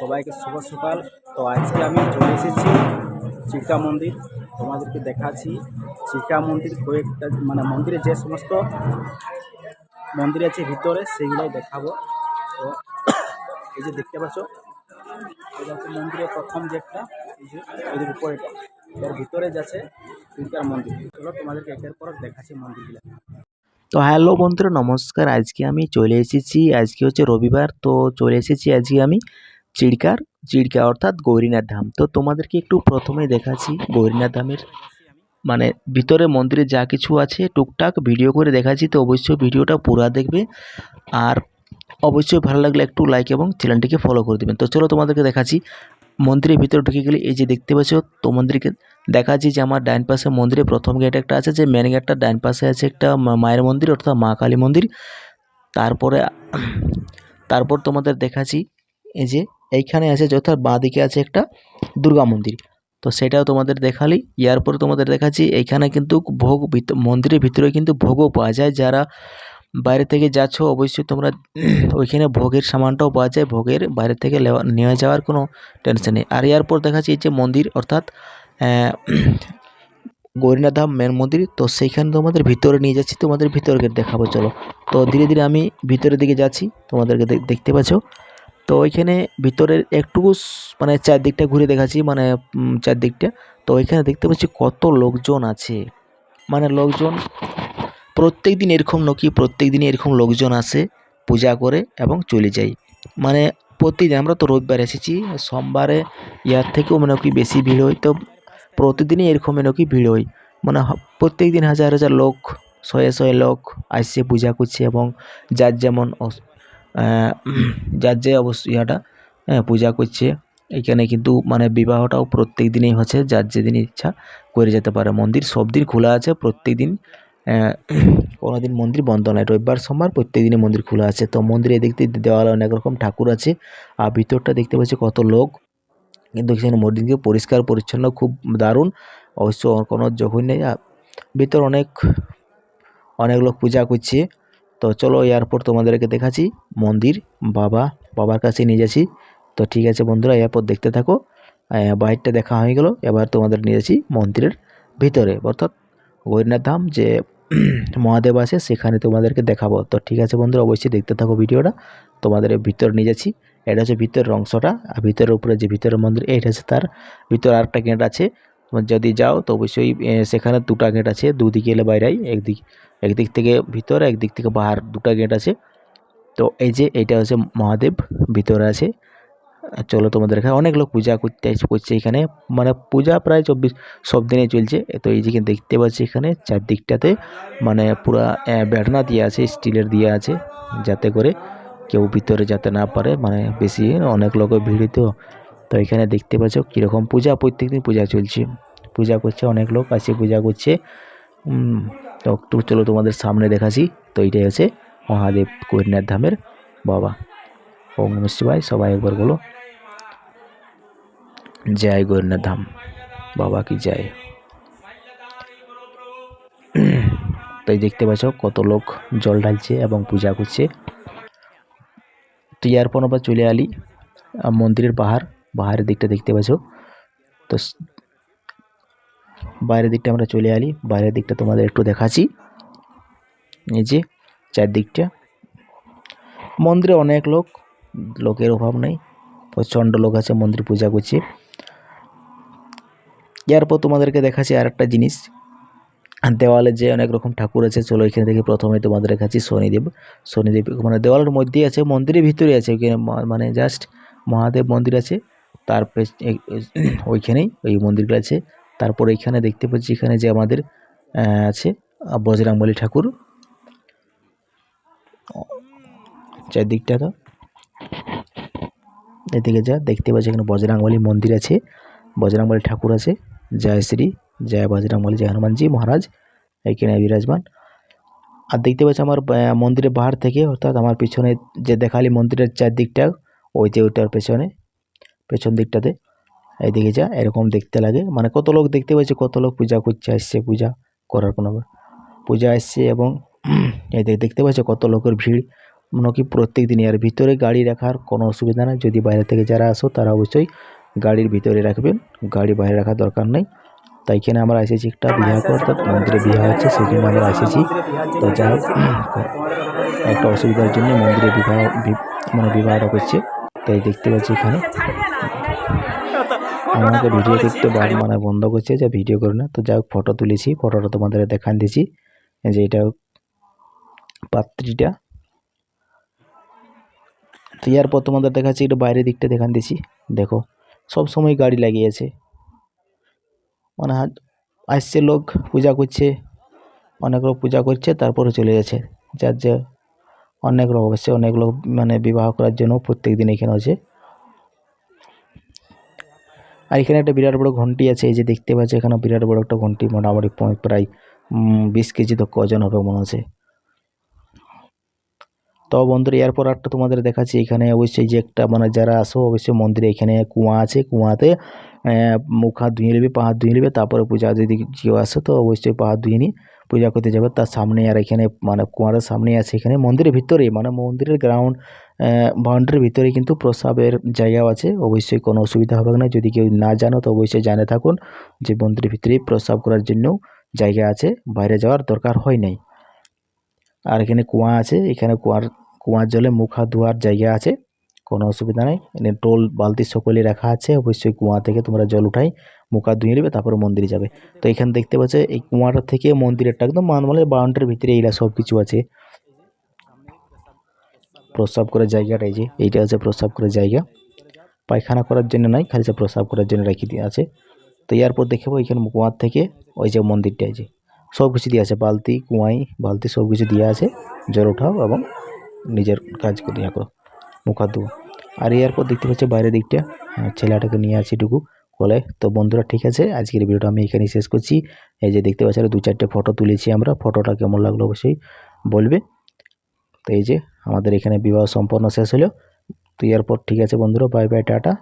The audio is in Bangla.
সবাইকে শুভ সকাল। তো আজকে আমি চলে এসেছি চিল্কা মন্দির। তোমাদেরকে দেখাচ্ছি চিল্কা মন্দির কয়েকটা, মানে মন্দিরে যে সমস্ত মন্দির আছে ভিতরে সেগুলোই দেখাবো। তো এই যে দেখতে পাচ্ছ, এটা হচ্ছে মন্দিরের প্রথম গেটটা, এই যে এদের উপরে এর ভিতরে যাচ্ছে চিল্কার মন্দির। চলো তোমাদেরকে একের পর দেখাচ্ছি মন্দিরগুলো। তো হ্যালো বন্ধুরা, নমস্কার। আজকে আমি চলে এসেছি, আজকে হচ্ছে রবিবার, তো চলে এসেছি আজকে আমি চিড়কা অর্থাৎ গৌরীনাথ ধাম। তো তোমাদেরকে একটু প্রথমে দেখাচ্ছি গৌরীনাথ ধামের মানে ভিতরে মন্দিরে যা কিছু আছে টুকটাক ভিডিও করে দেখাচ্ছি। তো অবশ্যই ভিডিওটা পুরা দেখবে, আর অবশ্যই ভালো লাগলে একটু লাইক এবং চ্যানেলটিকে ফলো করে দেবেন। তো চলো তোমাদেরকে দেখাচ্ছি মন্দিরের ভিতরে ঢুকে গেলে এই যে দেখতে পাচ্ছ, তো মন্দিরকে দেখাচ্ছি যে আমার ডাইন পাশে মন্দিরে প্রথম গেট একটা আছে, যে মেন গেটটা ডাইন পাশে আছে একটা মায়ের মন্দির অর্থাৎ মা কালী মন্দির। তারপরে তারপর তোমাদের দেখাচ্ছি এই যে এইখানে আছে, অর্থাৎ বাঁ দিকে আছে একটা দুর্গা মন্দির, তো সেটাও তোমাদের দেখালি। এরপরে তোমাদের দেখাচ্ছি এইখানে কিন্তু ভোগ মন্দিরের ভিতরে কিন্তু ভোগও পাওয়া যায়। যারা বাইরে থেকে যাচ্ছ অবশ্যই তোমরা ওইখানে ভোগের সামানটাও পাওয়া যায়, ভোগের বাইরে থেকে নিয়ে যাওয়ার কোনো টেনশন নেই। আর এরপর দেখাচ্ছি এই যে মন্দির অর্থাৎ গৌরীনাথ ধাম মেন মন্দির, তো সেইখানে তোমাদের ভিতরে নিয়ে যাচ্ছি, তোমাদের ভিতরে গেট দেখাবো চলো। তো ধীরে ধীরে আমি ভিতরের দিকে যাচ্ছি, তোমাদেরকে দেখতে পাচ্ছ। তো ওইখানে ভিতরের একটু মানে চারদিকটা ঘুরে দেখাচ্ছি, মানে চারদিকটা। তো ওইখানে দেখতে পাচ্ছি কত লোকজন আছে, মানে লোকজন প্রত্যেক দিন এরকম নাকি, প্রত্যেক দিন এরকম লোকজন আসে, পূজা করে এবং চলে যায়। মানে প্রতিদিন, আমরা তো রবিবার এসেছি, সোমবারে ইয়ার থেকেও মানে কি বেশি ভিড় হয়। তো প্রতিদিনই এরকম নাকি ভিড় হয়, মানে প্রত্যেক দিন হাজার হাজার লোক, শয়ে শয়ে লোক আসছে পূজা করছে, এবং যার যেমন যার যে অবশ্যই ইয়াটা পূজা করছে। এখানে কিন্তু মানে বিবাহটাও প্রত্যেক দিনই হচ্ছে, যার যেদিন ইচ্ছা করে যেতে পারে। মন্দির সব দিন খোলা আছে, প্রত্যেক দিন, কোনোদিন মন্দির বন্ধ নয়। রবিবার সোমবার প্রত্যেক দিনই মন্দির খোলা আছে। তো মন্দিরে দেখতে দেওয়ালে অনেক রকম ঠাকুর আছে, আর ভিতরটা দেখতে পাচ্ছি কত লোক, কিন্তু সেখানে মন্দিরকে পরিষ্কার পরিচ্ছন্ন, খুব দারুণ। অবশ্য কোনো জখম নেই, ভিতর অনেক অনেক লোক পূজা করছে। তো চলো এরপর তোমাদেরকে দেখাচ্ছি মন্দির, বাবার কাছে নিয়ে যাচ্ছি। তো ঠিক আছে বন্ধুরা, এরপর দেখতে থাকো। বাইরটা দেখা হয়ে গেল, এবার তোমাদের নিয়ে যাচ্ছি মন্দিরের ভিতরে, অর্থাৎ গৌরীনাথ ধাম যে মহাদেব আছে সেখানে তোমাদেরকে দেখাবো। তো ঠিক আছে বন্ধুরা, অবশ্যই দেখতে থাকো ভিডিওটা, তোমাদের ভিতর নিয়ে যাচ্ছি। এটা হচ্ছে ভিতরের অংশটা, আর ভিতরের উপরে যে ভিতরের মন্দির, এইটা হচ্ছে তার ভিতরে আরেকটা গেট আছে। যদি যাও তো অবশ্যই সেখানে দুটা গেট আছে, দুদিকে এলে বাইরে, একদিক থেকে ভিতরে, একদিক থেকে বাহার, দুটা গেট আছে। তো এই যে এইটা হচ্ছে মহাদেব ভিতরে আছে। চলো তোমাদের এখানে অনেক লোক পূজা করছে এখানে, মানে পূজা প্রায় সব দিনই চলছে। তো এই যে দেখতে পাচ্ছি এখানে চারদিকটাতে মানে পুরা ব্যাটনা দিয়ে আছে, স্টিলের দিয়ে আছে, যাতে করে কেউ ভিতরে যেতে না পারে, মানে বেশি অনেক লোকের ভিড়। তো এখানে দেখতে পাচ্ছ কীরকম পূজা, প্রত্যেকদিন পূজা চলছে, পূজা করছে, অনেক লোক আছে পূজা করছে। তো একটু চলো তোমাদের সামনে দেখাচ্ছি। তো এইটাই হচ্ছে মহাদেব গৌরীনাথ ধামের বাবা। ওম নমঃ শিবায়, সবাই একবার বলো জয় গৌরীনাথ ধাম বাবা কি জয়। তাই দেখতে পাচ্ছ কত লোক জল ঢালছে এবং পূজা করছে। তো এরপর আবার চলে আলি মন্দিরের বাহারের দিকটা দেখতে পাচ্ছ। তো বাইরের দিকটা আমরা চলে আলি, বাইরের দিকটা তোমাদের একটু দেখাচ্ছি। এই যে চারদিকটা মন্দিরে অনেক লোকের অভাব নেই, প্রচণ্ড লোক আছে মন্দির পূজা করছে। এরপর তোমাদেরকে দেখাচ্ছি আর একটা জিনিস, দেওয়ালে যে অনেক রকম ঠাকুর আছে। চলো এখানে থেকে প্রথমে তোমাদের দেখাচ্ছি শনিদেব মানে দেওয়ালের মধ্যেই আছে, মন্দিরের ভিতরে আছে ওইখানে, মানে জাস্ট মহাদেব মন্দির আছে, তার ওইখানেই ওই মন্দিরটা আছে। তারপর এখানে দেখতে পাচ্ছি এখানে যে আমাদের আছে বজরংবলী ঠাকুর, চারদিকটা তো এদিকে যা দেখতে পাচ্ছি এখানে বজরংবলী মন্দির আছে, বজরংবলী ঠাকুর আছে। জয় শ্রী জয় বজরংবলী, জয় হনুমানজি মহারাজ এখানে বিরাজমান। আর দেখতে পাচ্ছি আমার মন্দিরের বাহার থেকে, অর্থাৎ আমার পিছনে যে দেখালি মন্দিরের চারদিকটা, ওই যে ওইটার পেছন দিকটাতে এইদিকে যা এরকম দেখতে লাগে, মানে কত লোক দেখতে পাচ্ছি, কত লোক পূজা করছে, আসছে পূজা করার কোনো পূজা আসছে। এবং এই দেখতে পাচ্ছি কত লোকের ভিড়, মনে কি প্রত্যেক দিনই। আর ভিতরে গাড়ি রাখার কোনো অসুবিধা নেই, যদি বাইরে থেকে যারা আসো তারা অবশ্যই গাড়ির ভিতরে রাখবেন, গাড়ি বাইরে রাখার দরকার নেই। তাই এখানে আমরা এসেছি একটা বিবাহ করতে, মন্দিরে বিবাহ হচ্ছে সেই জন্য আমরা এসেছি। মন্দিরে বিহার যে তো জায়গা যাই হোক, রয়েছে তোমাদের কথা বলছি একটা অসুবিধার জন্য মন্দিরে মানে বিবাহটা করছে। তাই দেখতে পাচ্ছি এখানে আমাকে ভিডিও করতে মানে বন্ধ করছে, যে ভিডিও করে না। তো যাই হোক, ফটো তুলেছি, ফটোটা তোমাদের দেখান দিয়েছি যে এটা পাত্রীটা। তো এরপর তোমাদের দেখাচ্ছি একটু বাইরের দিকটা দেখান দিয়েছি। দেখো সব সময় গাড়ি লাগিয়েছে, মানে আসছে লোক পূজা করছে, অনেক লোক পূজা করছে তারপরে চলে যাচ্ছে। যার যে অনেক লোক আসছে, অনেক লোক মানে বিবাহ করার জন্য প্রত্যেক দিন এখানে আছে। আর এখানে একটা বিরাট বড় ঘন্টি আছে, এই যে দেখতে পাচ্ছি এখানে বিরাট বড় একটা ঘন্টি, মোটামুটি প্রায় 20 কেজি তো ওজন হবে মনে হচ্ছে। তো বন্ধুরা এরপর একটা তোমাদের দেখাচ্ছি, এখানে অবশ্যই যে একটা মানে যারা আসো অবশ্যই মন্দিরে এখানে কুয়া আছে, কুয়াতে মুখ হাত ধুয়ে নেবে, পা হাত ধুয়ে নেবে, তারপরে পূজা যদি কেউ আসে তো অবশ্যই পা হাত ধুয়ে নিয়ে পূজা করতে যাবে। তার সামনে আর এখানে মানে কুয়ার সামনে আছে, এখানে মন্দিরের ভিতরেই মানে মন্দিরের গ্রাউন্ড বাউন্ডারির ভিতরে কিন্তু প্রসাবের জায়গাও আছে। অবশ্যই কোনো অসুবিধা হবে না, যদি কেউ না জানো তো অবশ্যই জানে থাকুন যে মন্দিরের ভিতরেই প্রসাব করার জন্য জায়গা আছে, বাইরে যাওয়ার দরকার হয় নাই। আর এখানে কুয়া আছে, এখানে কুয়ার জলে মুখ হাত ধোয়ার জায়গা আছে, কোনো অসুবিধা নেই। এখানে টোল বালতি সকলে রাখা আছে, অবশ্যই কুয়া থেকে তোমরা জল উঠাই মুখ হাত ধুয়ে নেবে, তারপরে মন্দিরে যাবে। তো এখানে দেখতে পাচ্ছ এই কুয়াটা থেকে মন্দিরেরটা একদম মানে বাউন্ডারির ভিতরে এইটা সব কিছু আছে। প্রস্রাব করার জায়গাটা এই যে এইটা আছে প্রস্রাব করার জায়গা, পায়খানা করার জন্য নয়, খালি প্রস্রাব করার জন্য রেখে দিয়ে আছে। তো এরপর দেখবো এখানে কুয়ার থেকে ওই যে মন্দিরটা আছে, সব কিছু দিয়ে আছে, বালতি কুয়াই বালতি সব কিছু দিয়ে আছে, জল উঠাও এবং নিজের কাজ করে ইয়া করো, মুখ হাত ধোও। আর এরপর দেখতে পাচ্ছি বাইরের দিকটা ছেলেটাকে নিয়ে আছে এটুকু কোলে। তো বন্ধুরা ঠিক আছে, আজকের ভিডিওটা আমি এখানেই শেষ করছি। এই যে দেখতে পাচ্ছি 2-4টে ফটো তুলেছি আমরা, ফটোটা কেমন লাগলো অবশ্যই বলবে। তো এই যে আমাদের এখানে বিবাহ সম্পন্ন শেষ হলো। তো এরপর ঠিক আছে বন্ধুরা, বাই বাই, টাটা।